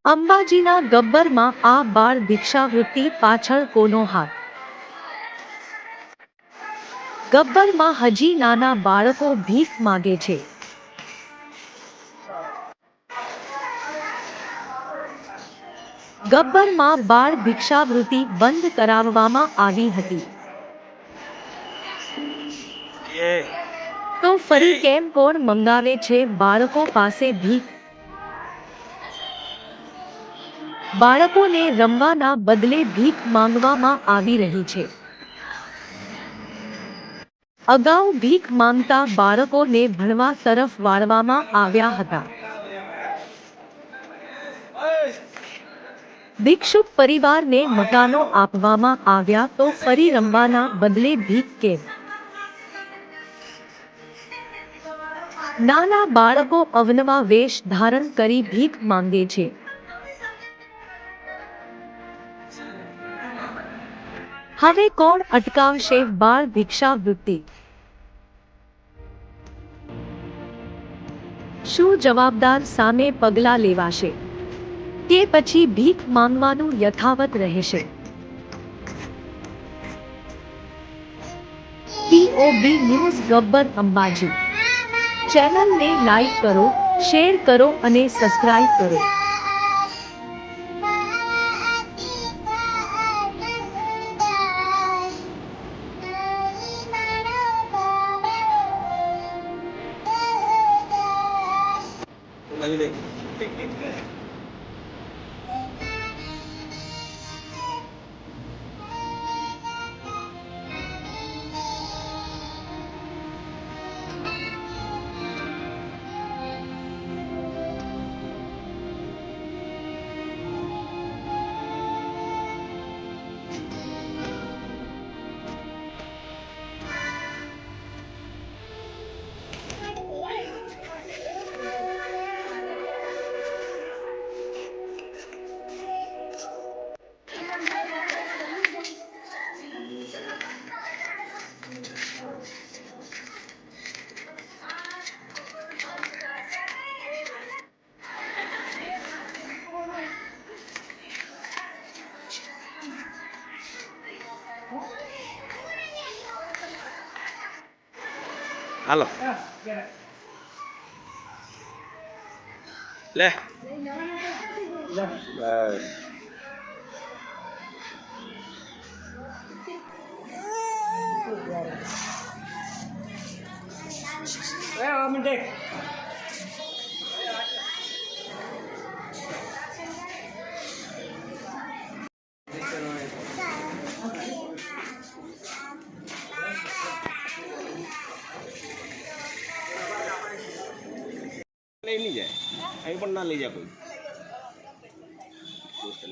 અંબાજીના ગબ્બરમાં આ બાળ ભિક્ષાવૃત્તિ પાછળ કોનો હાથ? ગબ્બરમાં હજી નાના બાળકો ભીખ માગે છે. ગબ્બરમાં બાળ ભિક્ષાવૃત્તિ બંધ કરાવવામાં આવી હતી. તો ફરી કેમ કોણ મંગાવે છે બાળકો પાસે ભીખ? બાળકોને રમવાના બદલે ભીખ માંગવામાં આવી રહી છે. અગાઉ ભીખ માંગતા બાળકોને ભણવા તરફ વાળવામાં આવ્યા હતા. ભિક્ષુક પરિવારને મકાનો આપવામાં આવ્યા તો ફરી રમવાના બદલે ભીખ કેમ? નાના બાળકો અવનવા વેશ ધારણ કરી ભીખ માંગે છે. હવે કોણ અટકાવશે બાળ ભિક્ષાવૃત્તિ? શું જવાબદાર સામે પગલાં લેવાશે? કે પછી ભીખ માંગવાનું યથાવત રહેશે? POB ન્યૂઝ ગબ્બર અંબાજી ચેનલને લાઈક કરો, શેર કરો અને સબસ્ક્રાઇબ કરો. હાલો લે બસ नहीं जाए અહીં પણ ના લઈ જાય કોઈ दोस्त